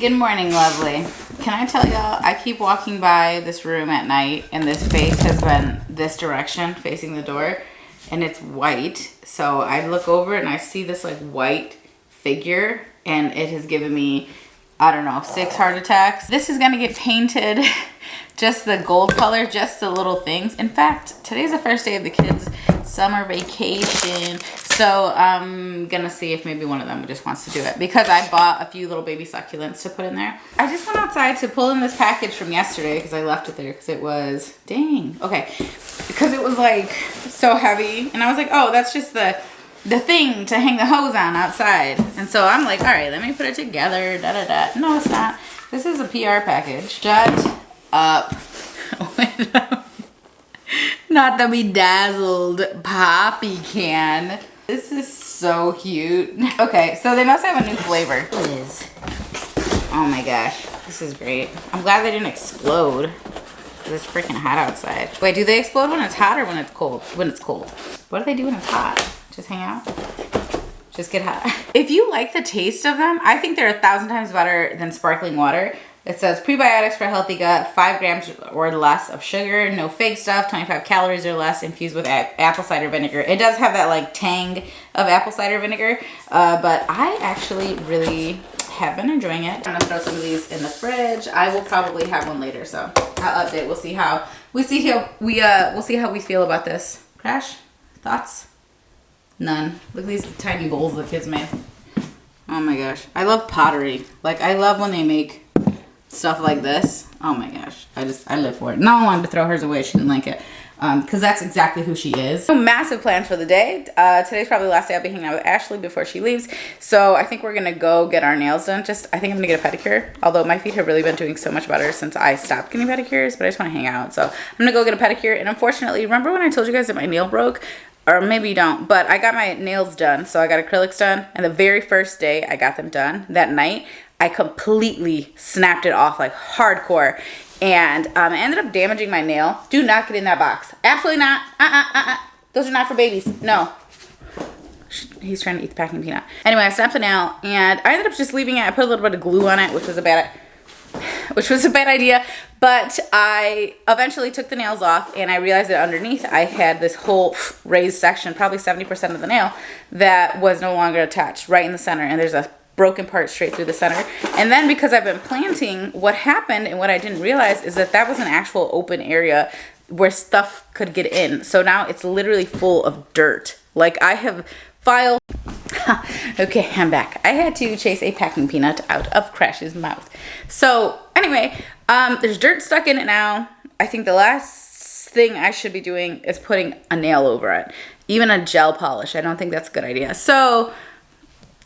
Good morning, lovely. Can I tell y'all, I keep walking by this room at night and this face has been this direction facing the door and it's white. So I look over and I see this like white figure and it has given me, I don't know, 6 heart attacks. This is gonna get painted just the gold color, just the little things. In fact, today's the first day of the kids' summer vacation. So I'm gonna see if maybe one of them just wants to do it because I bought a few little baby succulents to put in there. I just went outside to pull in this package from yesterday because I left it there because it was, dang, okay. Because it was like so heavy and I was like, oh, that's just the thing to hang the hose on outside. And so I'm like, all right, let me put it together, da da da. No, it's not. This is a PR package. Shut up. Not the bedazzled poppy can. This is so cute. Okay, so they must have a new flavor. It is. Oh my gosh, this is great. I'm glad they didn't explode because it's freaking hot outside. Wait, do they explode when it's hot or when it's cold? When it's cold. What do they do when it's hot? Just hang out? Just get hot. If you like the taste of them, I think they're 1,000 times better than sparkling water. It says prebiotics for a healthy gut, 5 grams or less of sugar, no fake stuff, 25 calories or less, infused with apple cider vinegar. It does have that like tang of apple cider vinegar, but I actually really have been enjoying it. I'm gonna throw some of these in the fridge. I will probably have one later, so I'll update. We'll see how we feel about this. Crash? Thoughts? None. Look at these tiny bowls the kids made. Oh my gosh. I love pottery. Like I love when they make stuff like this. Oh my gosh. I live for it. No one wanted to throw hers away. She didn't like it. Because that's exactly who she is. So massive plans for the day. Today's probably the last day I'll be hanging out with Ashley before she leaves. So I think we're going to go get our nails done. I think I'm going to get a pedicure. Although my feet have really been doing so much better since I stopped getting pedicures. But I just want to hang out. So I'm going to go get a pedicure. And unfortunately, remember when I told you guys that my nail broke? Or maybe you don't, but I got my nails done. So I got acrylics done. And the very first day I got them done, that night, I completely snapped it off like hardcore. And I ended up damaging my nail. Do not get in that box. Absolutely not. Those are not for babies. No. He's trying to eat the packing peanut. Anyway, I snapped the nail and I ended up just leaving it. I put a little bit of glue on it, which was a bad idea. But I eventually took the nails off and I realized that underneath I had this whole raised section, probably 70% of the nail, that was no longer attached right in the center. And there's a broken part straight through the center. And then because I've been planting, what happened and what I didn't realize is that was an actual open area where stuff could get in. So now it's literally full of dirt. Like I have filed. Okay, I'm back. I had to chase a packing peanut out of Crash's mouth. So anyway, there's dirt stuck in it now. I think the last thing I should be doing is putting a nail over it. Even a gel polish. I don't think that's a good idea. So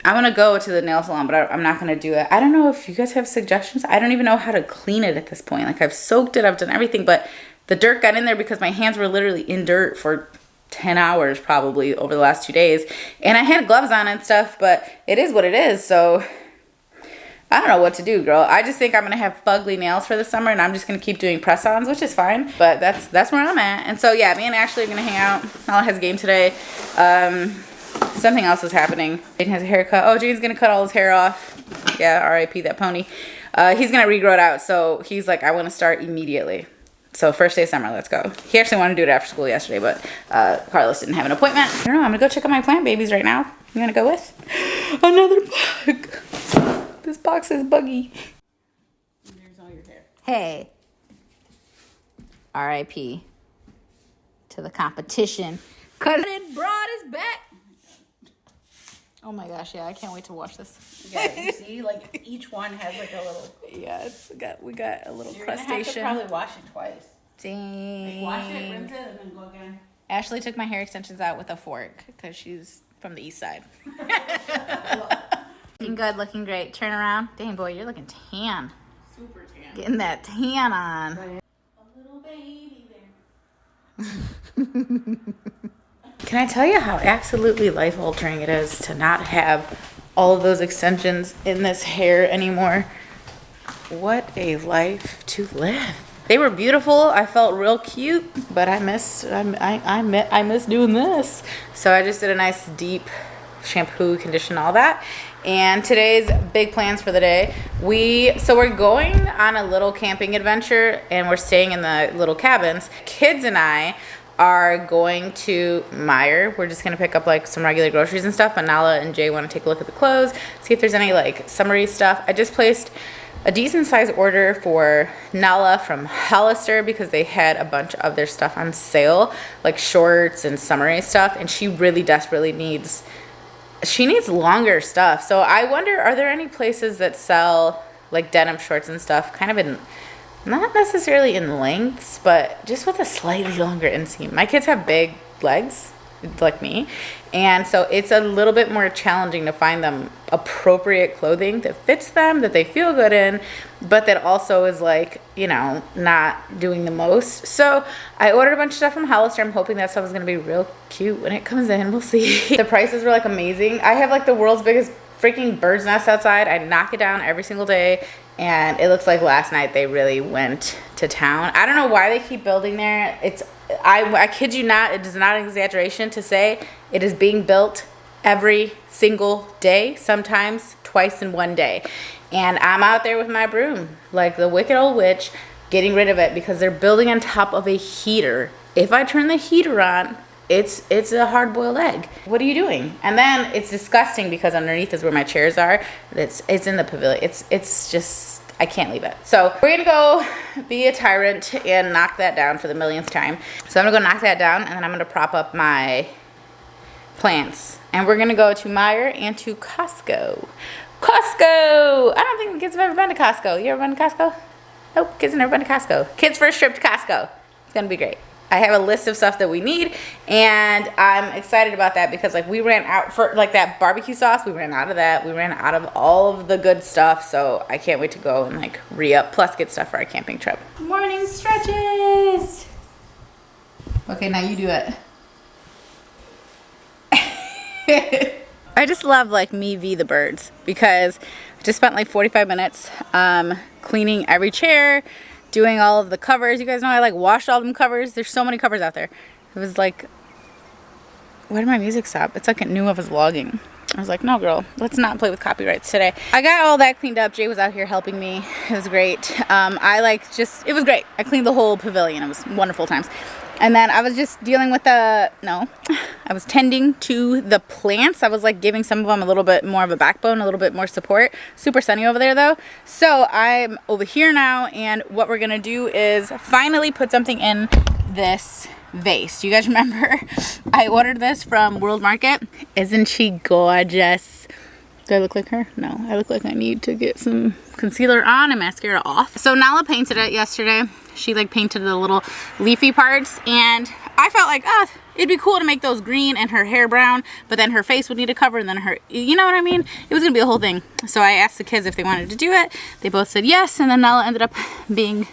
I'm going to go to the nail salon, but I'm not going to do it. I don't know if you guys have suggestions. I don't even know how to clean it at this point. Like I've soaked it, I've done everything, but the dirt got in there because my hands were literally in dirt for 10 hours probably over the last 2 days. And I had gloves on and stuff, but it is what it is. So I don't know what to do, girl. I just think I'm going to have fugly nails for the summer and I'm just going to keep doing press-ons, which is fine. But that's where I'm at. And so yeah, me and Ashley are going to hang out. Nala has a game today. Something else is happening. Jane has a haircut. Oh, Jane's gonna cut all his hair off. Yeah, R.I.P. that pony. He's gonna regrow it out. So he's like, I want to start immediately. So first day of summer, let's go. He actually wanted to do it after school yesterday, but Carlos didn't have an appointment. I don't know. I'm gonna go check out my plant babies right now. You wanna go with? Another bug. This box is buggy. There's all your hair. Hey. R.I.P. to the competition. Cousin Broad is back. Oh my gosh, yeah, I can't wait to watch this. Yeah, you see, like each one has like a little. Yeah, we got a little You're crustation. Gonna have to probably wash it twice. Dang. Like wash it, rinse it, and then go again. Ashley took my hair extensions out with a fork because she's from the east side. Looking good, looking great. Turn around. Dang, boy, you're looking tan. Super tan. Getting that tan on. A little baby there. Can I tell you how absolutely life-altering it is to not have all of those extensions in this hair anymore? What a life to live. They were beautiful. I felt real cute, but I miss doing this. So I just did a nice deep shampoo, condition, all that. And today's big plans for the day. So we're going on a little camping adventure and we're staying in the little cabins. Kids and I are going to Meijer. We're just gonna pick up like some regular groceries and stuff, but Nala and Jay want to take a look at the clothes, see if there's any like summery stuff. I just placed a decent size order for Nala from Hollister because they had a bunch of their stuff on sale, like shorts and summery stuff, and she really desperately needs longer stuff. So I wonder, are there any places that sell like denim shorts and stuff kind of in, not necessarily in lengths, but just with a slightly longer inseam. My kids have big legs like me, and so it's a little bit more challenging to find them appropriate clothing that fits them, that they feel good in, but that also is like, you know, not doing the most. So I ordered a bunch of stuff from Hollister. I'm hoping that stuff is gonna be real cute when it comes in. We'll see. The prices were like amazing. I have like the world's biggest freaking bird's nest outside. I knock it down every single day, and it looks like last night they really went to town. I don't know why they keep building there. I kid you not, it is not an exaggeration to say it is being built every single day, sometimes twice in one day. And I'm out there with my broom, like the wicked old witch, getting rid of it because they're building on top of a heater. If I turn the heater on, it's a hard-boiled egg. What are you doing? And then it's disgusting because underneath is where my chairs are. It's in the pavilion. It's just, I can't leave it. So we're gonna go be a tyrant and knock that down for the millionth time. So I'm gonna go knock that down, and then I'm gonna prop up my plants. And we're gonna go to Meijer and to Costco. Costco! I don't think the kids have ever been to Costco. You ever been to Costco? Nope, kids have never been to Costco. Kids' first trip to Costco. It's gonna be great. I have a list of stuff that we need, and I'm excited about that because like we ran out for like that barbecue sauce. We ran out of that. We ran out of all of the good stuff, so I can't wait to go and like re-up plus get stuff for our camping trip. Morning stretches. Okay, now you do it. I just love like me v the birds because I just spent like 45 minutes cleaning every chair, doing all of the covers. You guys know I like washed all them covers. There's so many covers out there. It was like, why did my music stop? It's like it knew I was vlogging. I was like, no girl, let's not play with copyrights today. I got all that cleaned up. Jay was out here helping me. It was great. It was great. I cleaned the whole pavilion. It was wonderful times. And then I was just dealing with I was tending to the plants. I was like giving some of them a little bit more of a backbone, a little bit more support. Super sunny over there though. So I'm over here now, and what we're gonna do is finally put something in this vase. Do you guys remember? I ordered this from World Market. Isn't she gorgeous? Do I look like her? No, I look like I need to get some concealer on and mascara off. So Nala painted it yesterday. She like painted the little leafy parts, and I felt like, it'd be cool to make those green and her hair brown, but then her face would need a cover, and then you know what I mean? It was gonna be a whole thing. So I asked the kids if they wanted to do it. They both said yes, and then Nala ended up being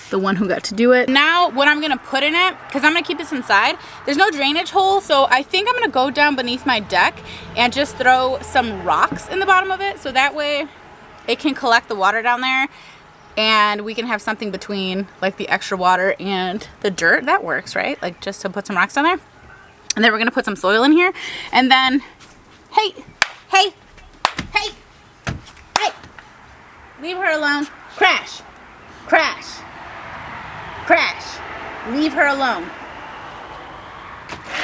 the one who got to do it. Now what I'm gonna put in it, because I'm gonna keep this inside, there's no drainage hole, so I think I'm gonna go down beneath my deck and just throw some rocks in the bottom of it, so that way it can collect the water down there and we can have something between like the extra water and the dirt. That works, right? Like just to put some rocks down there. And then we're gonna put some soil in here, and then hey, leave her alone. Crash, leave her alone.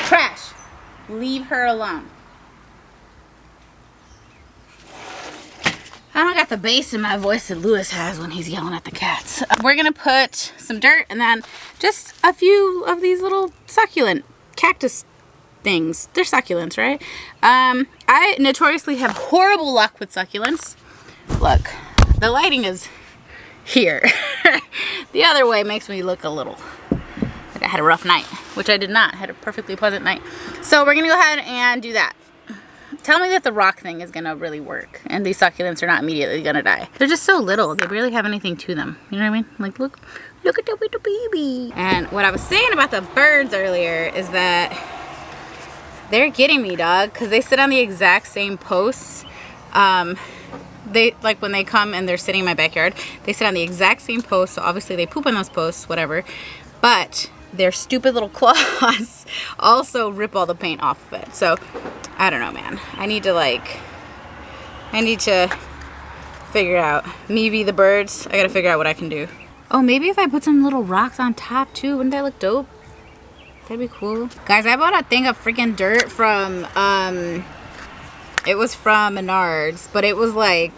Crash, leave her alone. I don't got the bass in my voice that Lewis has when he's yelling at the cats. We're gonna put some dirt and then just a few of these little succulent cactus things. They're succulents, right? I notoriously have horrible luck with succulents. Look, the lighting is here. The other way makes me look a little like I had a rough night, which I did not. I had a perfectly pleasant night. So we're gonna go ahead and do that. Tell me that the rock thing is gonna really work and these succulents are not immediately gonna die. They're just so little, they barely have anything to them. You know what I mean? Like look at that little baby. And what I was saying about the birds earlier is that they're getting me, dog, because they sit on the exact same posts. They like when they come and they're sitting in my backyard, they sit on the exact same posts, so obviously they poop on those posts, whatever. But their stupid little claws also rip all the paint off of it. So I don't know, man. I need I need to figure out. Me v the birds. I gotta figure out what I can do. Oh, maybe if I put some little rocks on top too, wouldn't that look dope? That'd be cool. Guys, I bought a thing of freaking dirt from, it was from Menards, but it was like,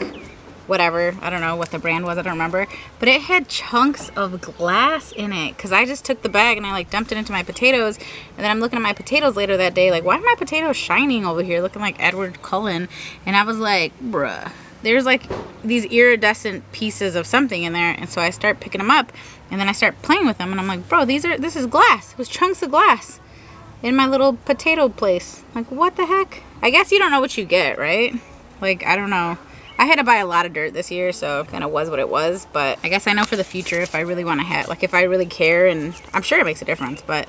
whatever. I don't know what the brand was, I don't remember. But it had chunks of glass in it, because I just took the bag and I like dumped it into my potatoes. And then I'm looking at my potatoes later that day, like, why are my potatoes shining over here, looking like Edward Cullen? And I was like, bruh. There's like these iridescent pieces of something in there, and so I start picking them up, and then I start playing with them, and I'm like, bro, this is glass. It was chunks of glass in my little potato place. Like, what the heck? I guess you don't know what you get, right? Like, I don't know. I had to buy a lot of dirt this year, so kind of was what it was, but I guess I know for the future if I really want to have, like, if I really care, and I'm sure it makes a difference, but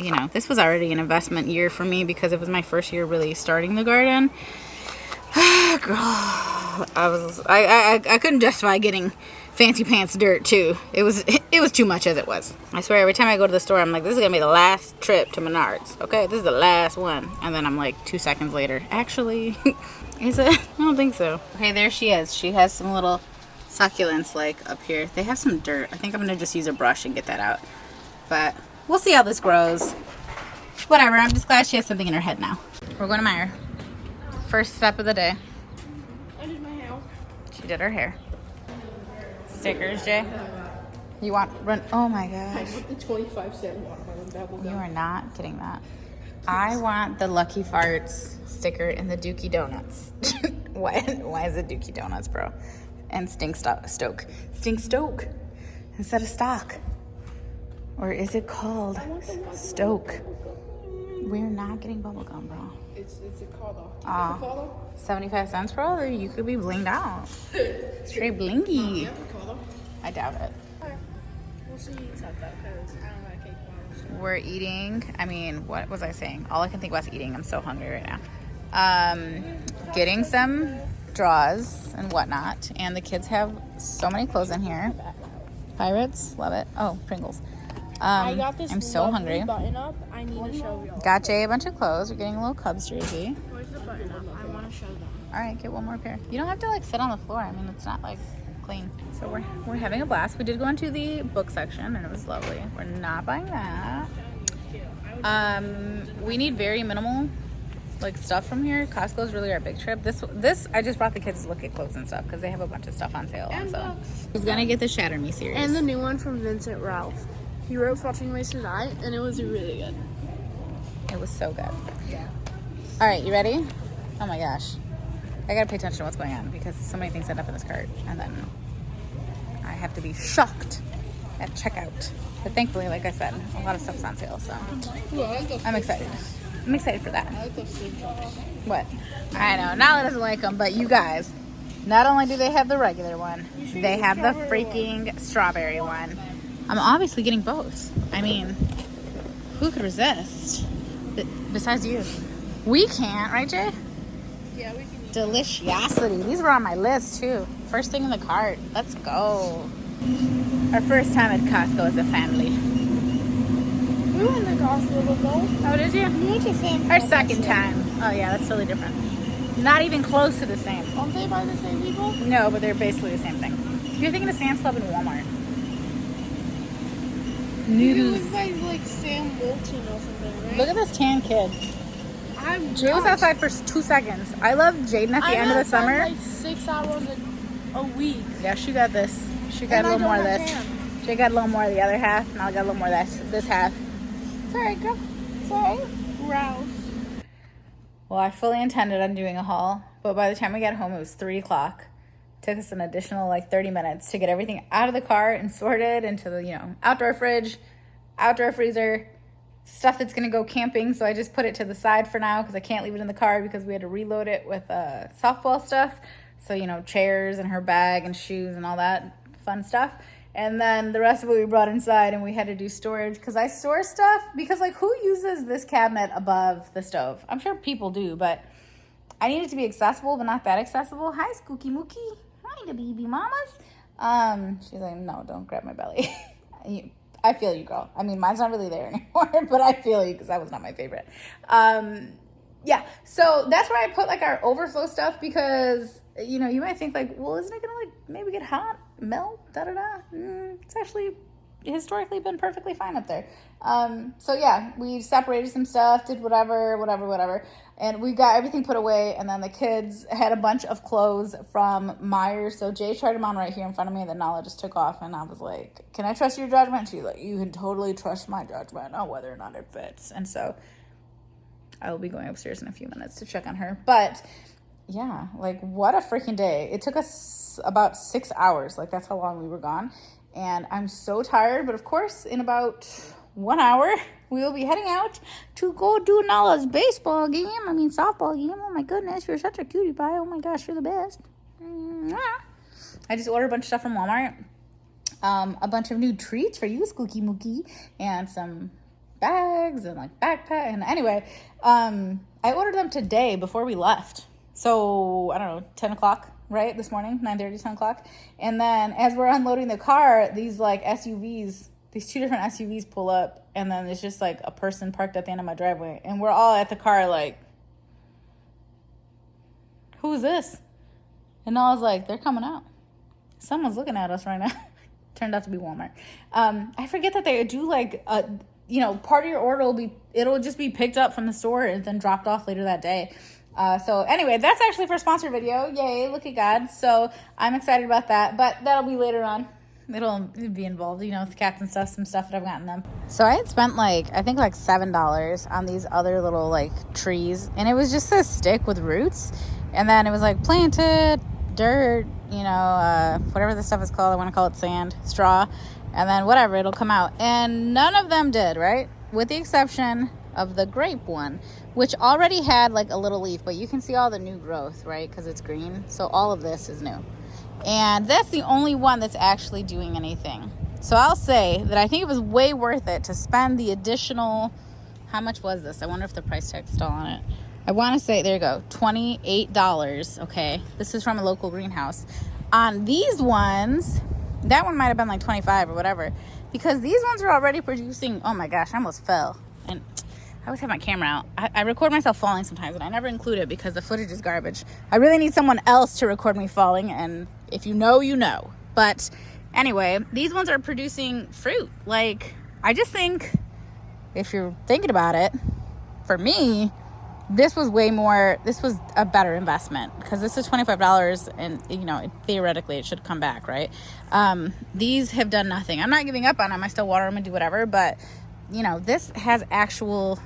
you know, this was already an investment year for me because it was my first year really starting the garden. Girl, I couldn't justify getting fancy pants dirt too. It was too much as it was. I swear every time I go to the store I'm like, this is gonna be the last trip to Menards. Okay, this is the last one. And then I'm like 2 seconds later, actually, is it? I don't think so. Okay, there she is. She has some little succulents like up here. They have some dirt. I think I'm gonna just use a brush and get that out. But we'll see how this grows. Whatever, I'm just glad she has something in her head now. We're going to Meyer. First step of the day. I did my hair. She did her hair. Stickers, Jay? You want run? Oh my I gosh. put the 25-cent watermelon bubble You gum. are not getting that. I want the Lucky Farts sticker in the Dookie Donuts. Why is it Dookie Donuts, bro? And Stink Stoke. Stink Stoke instead of Stock. Or is it called Stoke? We're not getting bubblegum, bro. It's a color. Aw. Color? 75 cents, bro? You could be blinged out. Straight blingy. Yeah, color. I doubt it. We'll see you talk though, because I don't like cake bottles. We're eating. I mean, what was I saying? All I can think about is eating. I'm so hungry right now. Getting some draws and whatnot. And the kids have so many clothes in here. Pirates, love it. Oh, Pringles. I got this I'm so lovely hungry. button up. I need to show y'all. Got Jay a bunch of clothes. We're getting a little Cubs jersey. Where's the button up? I want to show them. All right, get one more pair. You don't have to like sit on the floor. I mean, it's not like clean. So we're having a blast. We did go into the book section and it was lovely. We're not buying that. We need very minimal like stuff from here. Costco's really our big trip. This I just brought the kids to look at clothes and stuff because they have a bunch of stuff on sale. And So books. he's gonna get the Shatter Me series. And the new one from Vincent Ralph. He wrote Watching Ways to Die, and it was really good. It was so good. Yeah. All right, you ready? Oh my gosh. I gotta pay attention to what's going on because so many things end up in this cart and then I have to be shocked at checkout. But thankfully, like I said, a lot of stuff's on sale, so I'm excited. I'm excited for that. What? I know, Nala doesn't like them, but you guys, not only do they have the regular one, they have the freaking strawberry one. I'm obviously getting both. I mean, who could resist? Besides you. We can't, right, Jay? Yeah, we can eat. Deliciosity. These were on my list too. First thing in the cart. Let's go. Our first time at Costco as a family. We went to Costco before. Oh, did you? We went to Sam. Our second time. Oh yeah, that's totally different. Not even close to the same. Aren't they by the same people? No, but they're basically the same thing. You're thinking of Sam's Club and Walmart. It Noodles. was by like Sam Walton or something, right? Look at this tan kid. I'm Jay was not. outside for 2 seconds. I love Jaden at the end of the summer. Like 6 hours a week. Yeah, she got this. She got And a little I more of don't this. have She got a little more of the other half, and I got a little more of this half. It's alright, girl. It's alright. Rouse. Well, I fully intended on doing a haul, but by the time we got home, it was 3 o'clock. Took us an additional like 30 minutes to get everything out of the car and sorted into the, outdoor fridge, outdoor freezer, stuff that's gonna go camping. So I just put it to the side for now because I can't leave it in the car because we had to reload it with softball stuff. So, chairs and her bag and shoes and all that fun stuff. And then the rest of it we brought inside and we had to do storage because I store stuff because like who uses this cabinet above the stove? I'm sure people do, but I need it to be accessible, but not that accessible. Hi, Skooky Mookie. Hi, the baby mamas. She's like, no, don't grab my belly. I feel you, girl. I mean, mine's not really there anymore, but I feel you because that was not my favorite. yeah, so that's where I put like our overflow stuff because, you know, you might think like, well, isn't it gonna like maybe get hot, melt, it's actually historically been perfectly fine up there. So yeah, we separated some stuff, did whatever, and we got everything put away. And then the kids had a bunch of clothes from Myers, so Jay tried them on right here in front of me, and then Nala just took off, and I was like, can I trust your judgment? She's like, you can totally trust my judgment on whether or not it fits. And so I will be going upstairs in a few minutes to check on her. But yeah, like what a freaking day. It took us about 6 hours. Like that's how long we were gone. And I'm so tired. But of course, in about 1 hour, we will be heading out to go do Nala's baseball game. I mean, softball game. Oh my goodness, you're such a cutie pie. Oh my gosh, you're the best. I just ordered a bunch of stuff from Walmart. A bunch of new treats for you, Skooky Mookie. And some bags and like backpack. And anyway, I ordered them today before we left. So I don't know, 10 o'clock, right? This morning, 9:30, 10 o'clock. And then as we're unloading the car, these like SUVs, these two different SUVs pull up, and then there's just like a person parked at the end of my driveway, and we're all at the car like, who is this? And I was like, they're coming out. Someone's looking at us right now. Turned out to be Walmart. I forget that they do like you know, part of your order it'll just be picked up from the store and then dropped off later that day. So anyway, that's actually for a sponsored video. Yay, look at God. So I'm excited about that, but that'll be later on. It'll be involved, you know, with cats and stuff, some stuff that I've gotten them. So I had spent like, I think like $7 on these other little like trees, and it was just a stick with roots. And then it was like planted, dirt, you know, whatever the stuff is called. I want to call it sand, straw, and then whatever, it'll come out. And none of them did, right? With the exception of the grape one, which already had like a little leaf, but you can see all the new growth, right? Because it's green. So all of this is new. And that's the only one that's actually doing anything. So I'll say that I think it was way worth it to spend the additional, how much was this? I wonder if the price tag's still on it. I want to say, there you go, $28. Okay. This is from a local greenhouse. On these ones, that one might have been like 25 or whatever, because these ones are already producing. Oh my gosh, I almost fell. And I always have my camera out. I record myself falling sometimes, and I never include it because the footage is garbage. I really need someone else to record me falling, and if you know, you know. But anyway, these ones are producing fruit. Like, I just think, if you're thinking about it, for me, this was a better investment, because this is $25, and you know, theoretically it should come back, right? These have done nothing. I'm not giving up on them. I still water them and do whatever, but you know, this has actual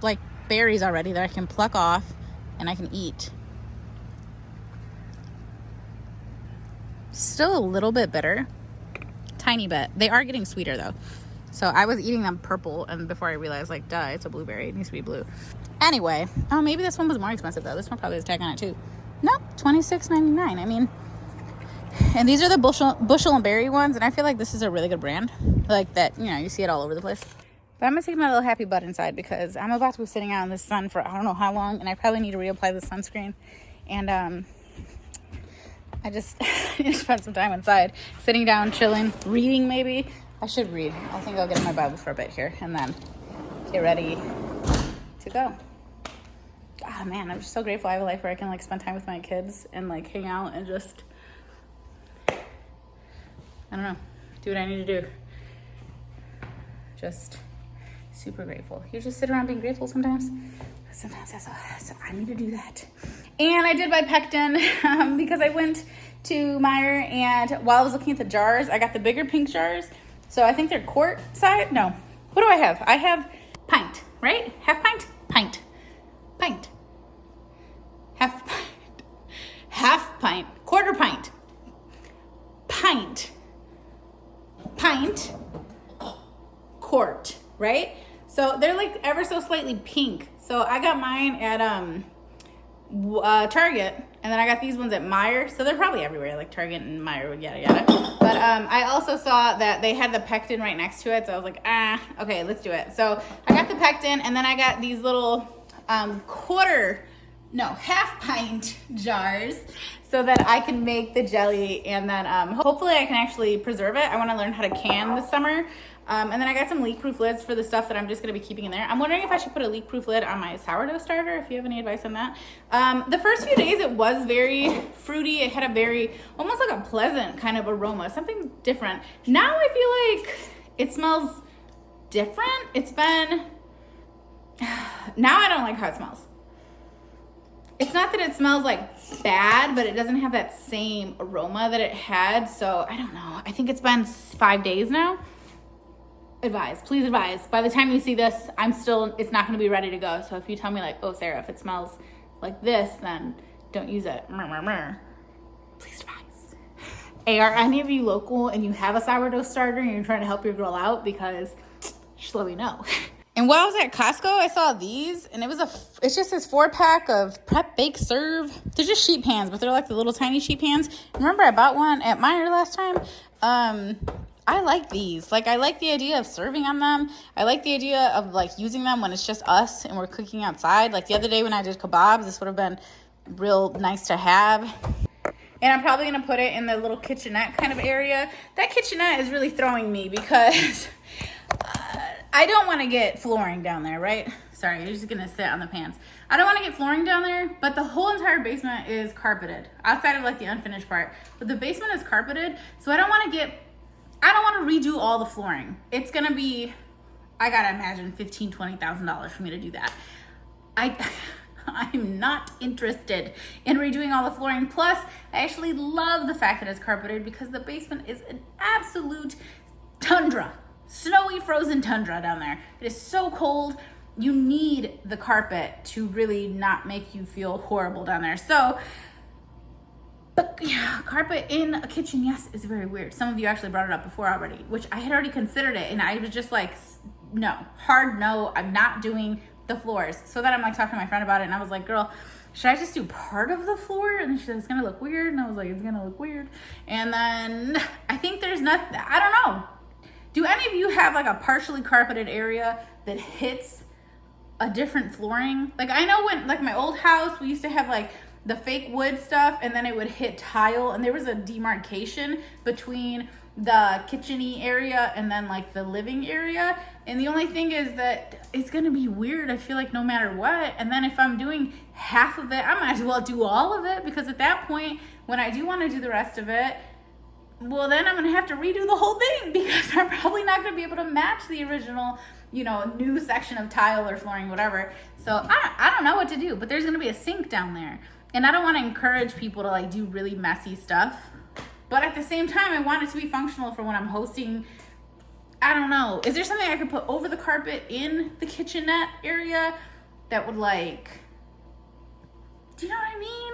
like berries already that I can pluck off and I can eat. Still a little bit bitter, tiny bit. They are getting sweeter though. So I was eating them purple, and before I realized, like, duh, it's a blueberry. It needs to be blue. Anyway, oh, maybe this one was more expensive though. This one probably has a tag on it too. Nope, $26.99. I mean, and these are the bushel and berry ones, and I feel like this is a really good brand. Like that, you know, you see it all over the place. But I'm gonna take my little happy butt inside, because I'm about to be sitting out in the sun for I don't know how long, and I probably need to reapply the sunscreen. And I just need to spend some time inside, sitting down, chilling, reading maybe. I should read. I think I'll get in my Bible for a bit here and then get ready to go. Oh man, I'm just so grateful I have a life where I can like spend time with my kids and like hang out and just, I don't know, do what I need to do. Just super grateful. You just sit around being grateful sometimes. Sometimes that's I need to do that. And I did buy pectin because I went to Meijer, and while I was looking at the jars, I got the bigger pink jars. So I think they're quart size. No, what do I have? I have pint, right? Half pint, pint, pint, half pint, half pint, quarter pint, pint, pint, quart, right? So they're like ever so slightly pink. So I got mine at Target, and then I got these ones at Meijer. So they're probably everywhere, like Target and Meijer, yada yada. But I also saw that they had the pectin right next to it, so I was like, okay, let's do it. So I got the pectin, and then I got these little quarter half pint jars so that I can make the jelly, and then hopefully I can actually preserve it. I want to learn how to can this summer. And then I got some leak-proof lids for the stuff that I'm just going to be keeping in there. I'm wondering if I should put a leak-proof lid on my sourdough starter, if you have any advice on that. The first few days it was very fruity. It had a very, almost like a pleasant kind of aroma, something different. Now I feel like it smells different. It's been, now I don't like how it smells. It's not that it smells like bad, but it doesn't have that same aroma that it had. So I don't know. I think it's been 5 days now. Advise, please advise. By the time you see this, it's not going to be ready to go. So if you tell me like, oh, Sarah, if it smells like this, then don't use it. Please advise. Hey, are any of you local and you have a sourdough starter and you're trying to help your girl out? Because just let me know. And while I was at Costco, I saw these, and it's just this 4-pack of prep, bake, serve. They're just sheet pans, but they're like the little tiny sheet pans. Remember I bought one at Menards last time? I like these. Like, I like the idea of serving on them. I like the idea of like using them when it's just us and we're cooking outside. Like the other day when I did kebabs, this would have been real nice to have. And I'm probably going to put it in the little kitchenette kind of area. That kitchenette is really throwing me because I don't want to get flooring down there, right? Sorry, you're just going to sit on the pans. I don't want to get flooring down there, but the whole entire basement is carpeted outside of like the unfinished part. But the basement is carpeted, so I don't want to redo all the flooring. It's going to be, I got to imagine $15,000, $20,000 for me to do that. I'm not interested in redoing all the flooring. Plus, I actually love the fact that it's carpeted because the basement is an absolute tundra. Snowy, frozen tundra down there. It is so cold. You need the carpet to really not make you feel horrible down there. So, but yeah, carpet in a kitchen, yes, is very weird. Some of you actually brought it up before already, which I had already considered it. And I was just like, no, hard no, I'm not doing the floors. So then I'm like talking to my friend about it, and I was like, girl, should I just do part of the floor? And then she said, it's gonna look weird. And I was like, it's gonna look weird. And then I think there's nothing, I don't know. Do any of you have like a partially carpeted area that hits a different flooring? Like I know when, like my old house, we used to have like the fake wood stuff, and then it would hit tile, and there was a demarcation between the kitchen-y area and then like the living area. And the only thing is that it's gonna be weird, I feel like, no matter what. And then if I'm doing half of it, I might as well do all of it, because at that point, when I do want to do the rest of it, well, then I'm gonna have to redo the whole thing, because I'm probably not gonna be able to match the original, you know, new section of tile or flooring, whatever. So I don't know what to do, but there's gonna be a sink down there. And I don't want to encourage people to like do really messy stuff, but at the same time, I want it to be functional for when I'm hosting. I don't know. Is there something I could put over the carpet in the kitchenette area that would like, do you know what I mean?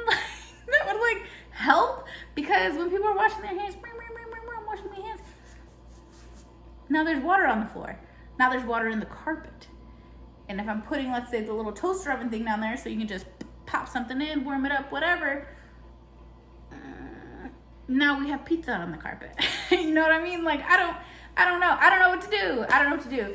That would like help, because when people are washing their hands, I'm washing my hands. Now there's water on the floor. Now there's water in the carpet. And if I'm putting, let's say, the little toaster oven thing down there so you can just pop something in, warm it up, whatever. Now we have pizza on the carpet. You know what I mean? Like, I don't know. I don't know what to do. I don't know what to do.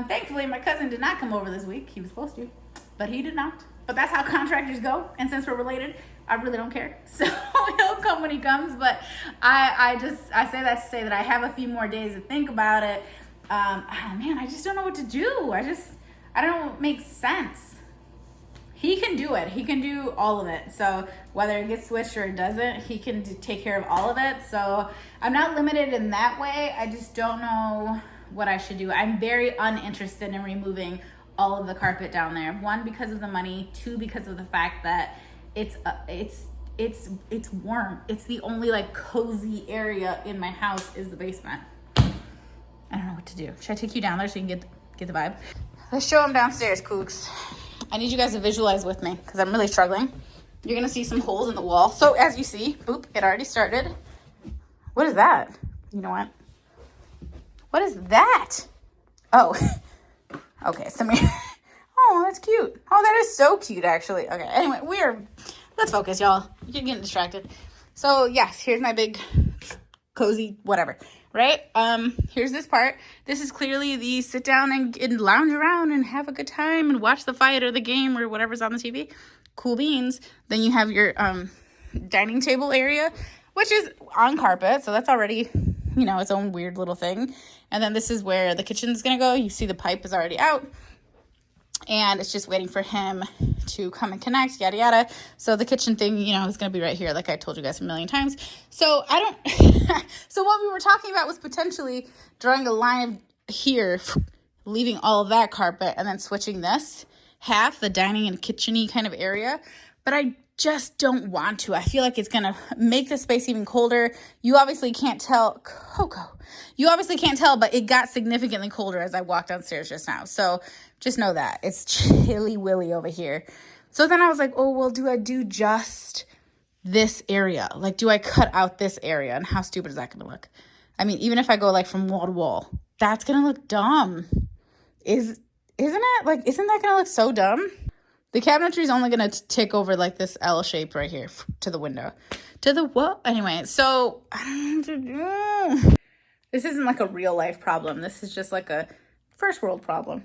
Thankfully, my cousin did not come over this week. He was supposed to, but he did not. But that's how contractors go. And since we're related, I really don't care. So he'll come when he comes. But I say that to say that I have a few more days to think about it. Man, I just don't know what to do. I don't know what makes sense. He can do it. He can do all of it. So whether it gets switched or it doesn't, he can take care of all of it. So I'm not limited in that way. I just don't know what I should do. I'm very uninterested in removing all of the carpet down there. 1, because of the money. 2, because of the fact that it's warm. It's the only like cozy area in my house is the basement. I don't know what to do. Should I take you down there so you can get the vibe? Let's show them downstairs, Kooks. I need you guys to visualize with me because I'm really struggling. You're going to see some holes in the wall. So as you see, boop, it already started. What is that? You know what? What is that? Oh, okay. Oh, that's cute. Oh, that is so cute, actually. Okay, anyway, let's focus, y'all. You're getting distracted. So yes, here's my big cozy whatever. Right? Here's this part. This is clearly the sit down and lounge around and have a good time and watch the fight or the game or whatever's on the TV. cool beans. Then you have your dining table area, which is on carpet. So that's already, you know, its own weird little thing. And then this is where the kitchen is going to go. You see the pipe is already out. And it's just waiting for him to come and connect, yada, yada. So the kitchen thing, you know, is going to be right here, like I told you guys a million times. So I don't... So what we were talking about was potentially drawing a line here, leaving all of that carpet, and then switching this half, the dining and kitchen-y kind of area. But I just don't want to. I feel like it's going to make the space even colder. You obviously can't tell... Coco. You obviously can't tell, but it got significantly colder as I walked downstairs just now. So... just know that. It's chilly willy over here. So then I was like, oh, well, do I do just this area? Like, do I cut out this area? And how stupid is that going to look? I mean, even if I go, like, from wall to wall, that's going to look dumb. Isn't it? Like, isn't that going to look so dumb? The cabinetry is only going to take over, like, this L shape right here to the window. To the what? Anyway, so I don't know what to do. This isn't, like, a real-life problem. This is just, like, a first-world problem.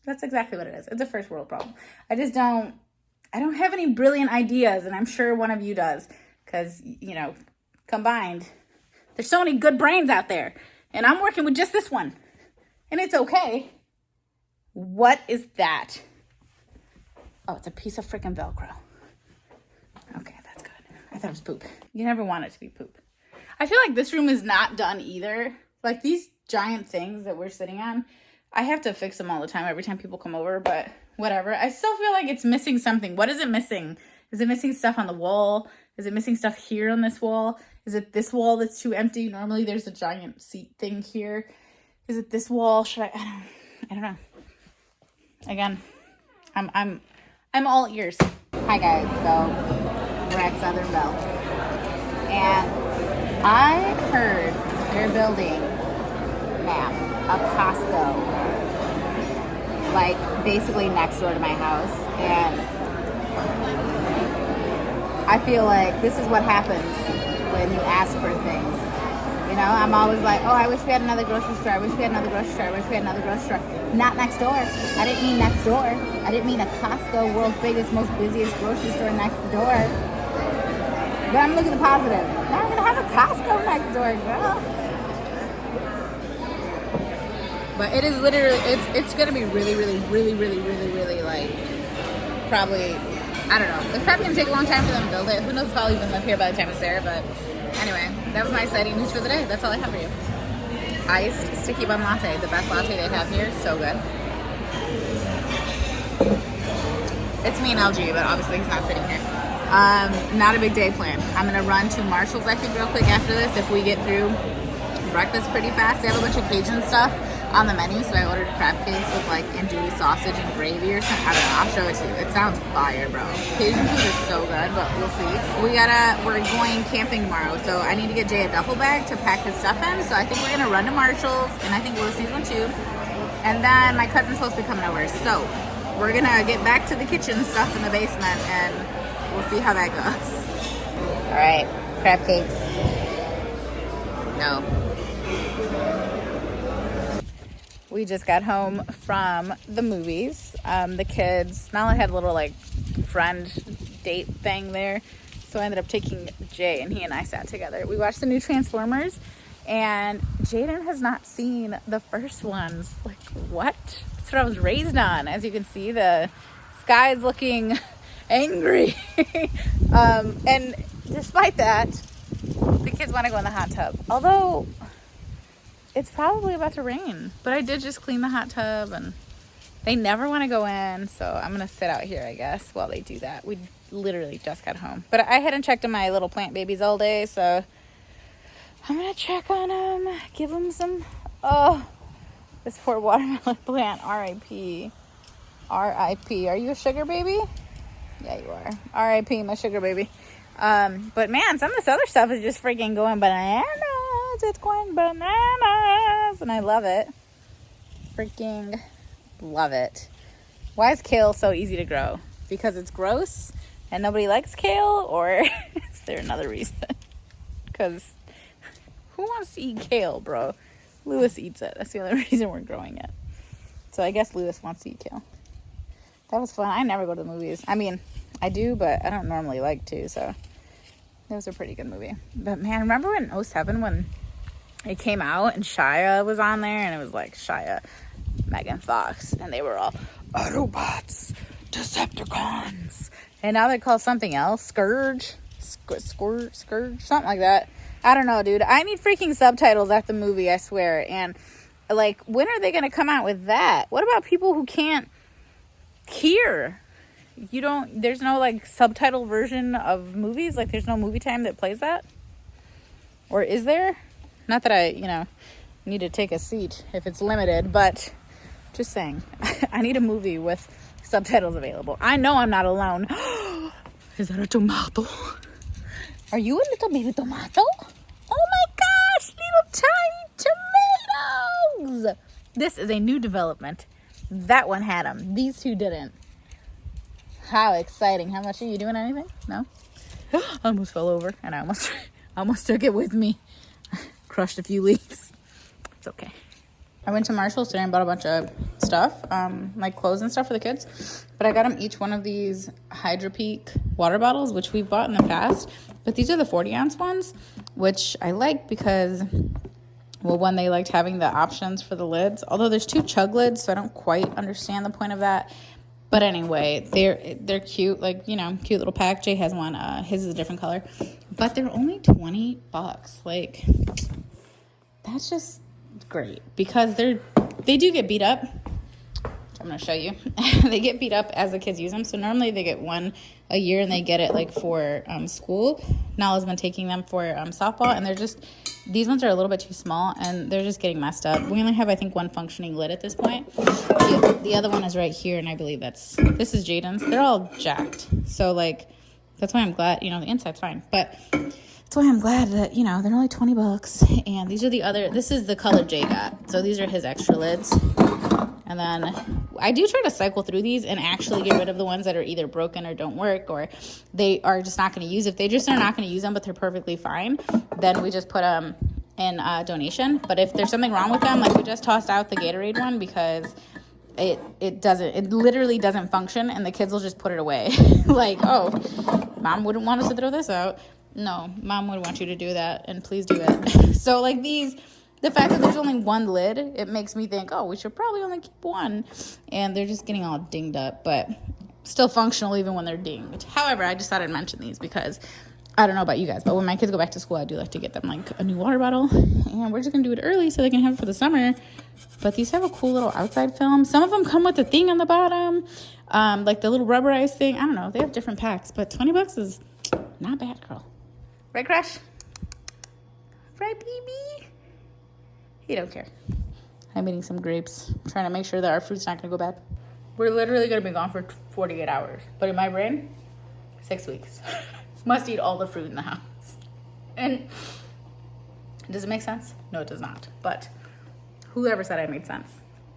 That's exactly what it is. It's a first world problem. I don't have any brilliant ideas, and I'm sure one of you does. Because, you know, combined, there's so many good brains out there. And I'm working with just this one. And it's okay. What is that? Oh, it's a piece of freaking Velcro. Okay, that's good. I thought it was poop. You never want it to be poop. I feel like this room is not done either. Like, these giant things that we're sitting on, I have to fix them all the time every time people come over, but whatever. I still feel like it's missing something. What is it missing? Is it missing stuff on the wall? Is it missing stuff here on this wall? Is it this wall that's too empty? Normally there's a giant seat thing here. Is it this wall? Should I don't know. Again, I'm all ears. Hi guys, so we're at Southern Belle. And I heard they're building a Costco, like basically next door to my house, and I feel like this is what happens when you ask for things. You know, I'm always like, oh, I wish we had another grocery store. I wish we had another grocery store. I wish we had another grocery store. Not next door. I didn't mean next door. I didn't mean a Costco, world's biggest, most busiest grocery store next door. But I'm looking at the positive. Now I'm gonna have a Costco next door, girl. But it is literally, it's going to be really, like, probably, I don't know. It's probably going to take a long time for them to build it. Who knows if I'll even live here by the time it's there. But anyway, that was my exciting news for the day. That's all I have for you. Iced sticky bun latte. The best latte they have here. So good. It's me and LG, but obviously he's not sitting here. Not a big day planned. I'm going to run to Marshall's, I think, real quick after this if we get through breakfast pretty fast. They have a bunch of Cajun stuff on the menu, so I ordered crab cakes with like andouille sausage and gravy or something. I don't know, I'll show it to you. It sounds fire, bro. Cajun food is so good, but we'll see. We're going camping tomorrow, so I need to get Jay a duffel bag to pack his stuff in, so I think we're gonna run to Marshall's, and I think Lewis needs one too. And then my cousin's supposed to be coming over, so we're gonna get back to the kitchen stuff in the basement, and we'll see how that goes. All right, crab cakes. No. We just got home from the movies. The kids, Nala had a little like friend date thing there. So I ended up taking Jay and he and I sat together. We watched the new Transformers and Jaden has not seen the first ones. Like what? That's what I was raised on. As you can see, the sky is looking angry. And despite that, the kids want to go in the hot tub. Although it's probably about to rain, but I did just clean the hot tub and they never want to go in. So I'm going to sit out here, I guess, while they do that. We literally just got home, but I hadn't checked on my little plant babies all day. So I'm going to check on them, give them some, oh, this poor watermelon plant, R.I.P. R.I.P. Are you a sugar baby? Yeah, you are. R.I.P. my sugar baby. But man, some of this other stuff is just freaking going bananas. It's going bananas. And I love it. Freaking love it. Why is kale so easy to grow? Because it's gross and nobody likes kale? Or is there another reason? Because who wants to eat kale, bro? Lewis eats it. That's the only reason we're growing it. So I guess Lewis wants to eat kale. That was fun. I never go to the movies. I mean, I do, but I don't normally like to, so it was a pretty good movie. But man, remember in 07 when it came out and Shia was on there, and it was like Shia, Megan Fox, and they were all Autobots, Decepticons, and now they call something else Scourge, Scourge, something like that. I don't know, dude. I need freaking subtitles at the movie, I swear. And like, when are they gonna come out with that? What about people who can't hear? There's no like subtitle version of movies? Like, there's no movie time that plays that? Or is there? Not that I, need to take a seat if it's limited, but just saying. I need a movie with subtitles available. I know I'm not alone. Is that a tomato? Are you a little baby tomato? Oh my gosh, little tiny tomatoes! This is a new development. That one had them. These two didn't. How exciting. How much are you doing? Anything? No? I almost fell over, and I almost took it with me. Crushed a few leaves. It's okay. I went to Marshall's today and bought a bunch of stuff, like clothes and stuff for the kids. But I got them each one of these Hydro Peak water bottles, which we've bought in the past. But these are the 40-ounce ones, which I like because, well, one, they liked having the options for the lids. Although there's 2 chug lids, so I don't quite understand the point of that. But anyway, they're cute, like, cute little pack. Jay has one. His is a different color. But they're only $20. Like, that's just great because they do get beat up. I'm going to show you. They get beat up as the kids use them. So normally they get one a year and they get it like for school. Nala's been taking them for softball, and these ones are a little bit too small and they're just getting messed up. We only have, I think, one functioning lid at this point. The other one is right here, and I believe this is Jaden's. They're all jacked. So like, that's why I'm glad, the inside's fine. But that's why I'm glad that, they're only $20. And these are this is the color Jay got. So these are his extra lids. And then I do try to cycle through these and actually get rid of the ones that are either broken or don't work, or they are just not going to use. If they just are not going to use them, but they're perfectly fine, then we just put them in donation. But if there's something wrong with them, like we just tossed out the Gatorade one because it literally doesn't function, and the kids will just put it away. Like, oh, mom wouldn't want us to throw this out. No, mom would want you to do that, and please do it. So like the fact that there's only one lid, it makes me think, oh, we should probably only keep one. And they're just getting all dinged up, but still functional even when they're dinged. However, I just thought I'd mention these because I don't know about you guys, but when my kids go back to school, I do like to get them like a new water bottle. And we're just going to do it early so they can have it for the summer. But these have a cool little outside film. Some of them come with a thing on the bottom, like the little rubberized thing. I don't know. They have different packs, but $20 is not bad, girl. Right, Crush? Right, baby? He don't care. I'm eating some grapes, trying to make sure that our fruit's not going to go bad. We're literally going to be gone for 48 hours. But in my brain, 6 weeks. Must eat all the fruit in the house. And does it make sense? No, it does not. But whoever said I made sense?